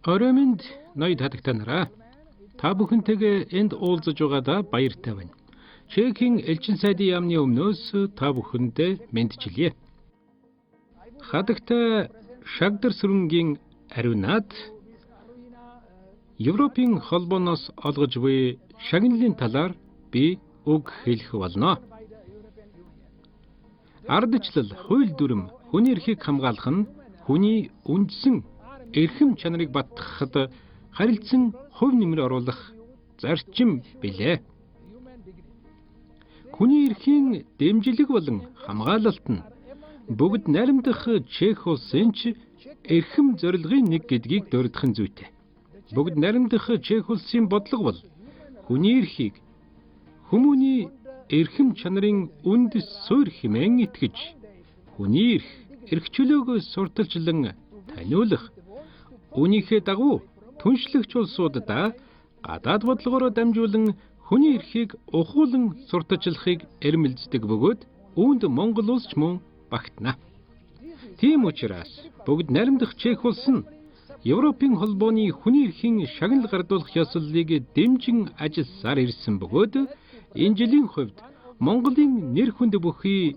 Орой минь ноёд хадагтай нараа. Та бүхэнтэйгээ энд уулзаж байгаадаа баяртай байна. Чехийн элчин сайдын яамны өмнөөс та бүхэндээ мэдчилье. Хадагтай шагдар сүрэнгийн ариунаад Европын холбооноос олгож буй шагналын талаар би үг хэлэх болно. Ардчлал, хууль дүрм, хүний эрхийг хамгаалах нь хүний үндсэн эрхэм чанарыг батгахад харилцан хувь нэмэр оруулах зарчим билээ. Хүний эрхийн дэмжлэг болон хамгаалалт нь бүгд найрамдах Чех улсын ч эрхэм зорилгын нэг гэдгийг дурдах зүйтэй. Бүгд найрамдах Чех улсын бодлого бол хүний эрхийг хүмүүний эрхэм чанарын үндэс суурь хэмээн итгэж, хүний эрх чөлөөгөө сурталчлан таниулах, үүнийхээ дагуу түншлэгч улсуудаа гадаад бодлогоор дамжуулан хүний эрхийг ухуулан сурталчлахыг эрмэлздэг бөгөөд үүнд Монгол улс ч мөн багтана. Тийм учраас бүгд найрамдах Чех улс нь Европын холбооны хүний эрхийн шагнал гардуулах ёслолыг дэмжин ажилласаар ирсэн бөгөөд энэ жилийн хувьд Монголын нэр хүнд бүхий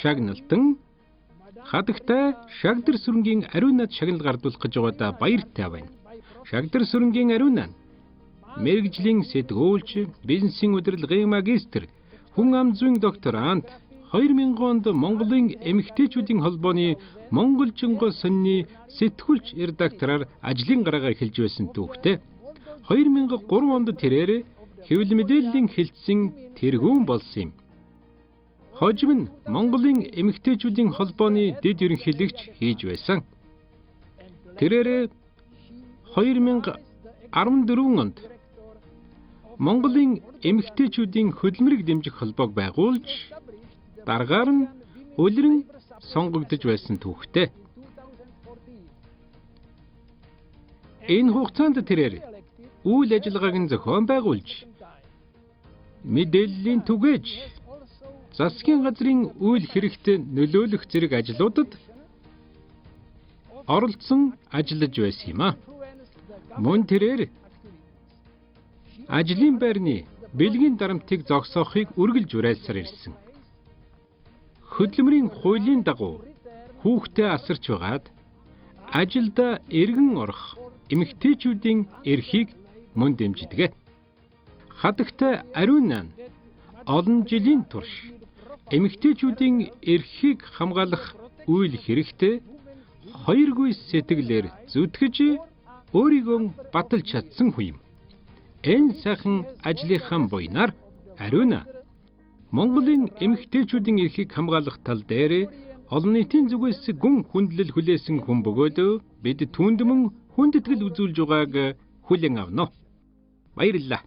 шагналтан хадагтай шагдар сүрэнгийн ариунаад шагнал гардуулах гэж байгаадаа баяртай байна. Шагдар сүрэнгийн ариунаа мэргэжлийн сэтгүүлч, бизнесийн удирдлагын магистр, хүн ам зүйн докторант, 2000 онд Монголын эмэгтэйчүүдийн холбооны Монголжинго сонины сэтгүүлч редактораар ажлын гараагаа эхэлж байсан түүхтэй. 2003 онд тэрээр хэвлэл мэдээллийн хэлтсэн тэргүүн болсон юм. Хожим нь Монголын эмэгтэйчүүдийн холбооны дэд ерөнхийлөгч хийж байсан. Тэрээр 2014 онд Монголын эмэгтэйчүүдийн хөдөлмөрийг дэмжих холбоог байгуулж, дараагаар нь улиран сонгогдож байсан түүхтэй. Энэ хугацаанд тэрээр үйл ажиллагааг нь зохион байгуулж, мэдээллийн түгээж, засгийн газрын үйл хэрэгт нөлөөлөх зэрэг ажлуудад оролцсон ажиллаж байсан юм а. Мөн тэрээр ажлын байрны бэлгийн дарамтыг зогсоохыг үргэлж уриалсаар ирсэн. Хөдөлмөрийн хуулийн дагуу хүүхдээ асарч байгаад ажилдаа эргэн орох эмэгтэйчүүдийн эрхийг мөн дэмждэг. Хадагтай ариунаа нь олон жилийн турш эмэгтэйчүүдийн эрхийг хамгаалах үйл хэрэгтээ хоёргүй сэтгэлээр зүтгэж өөрийгөө баталж чадсан хүн юм. Энэ сайхан ажлынхан буйнаар ариунаа Монголын эмэгтэйчүүдийн эрхийг хамгаалах тал дээр олон нийтийн зүгээс гүн хүндлэл хүлээсэн хүн бөгөөд бид түүнд мөн хүндэтгэл үзүүлж байгааг хүлээн авна. Баярлалаа.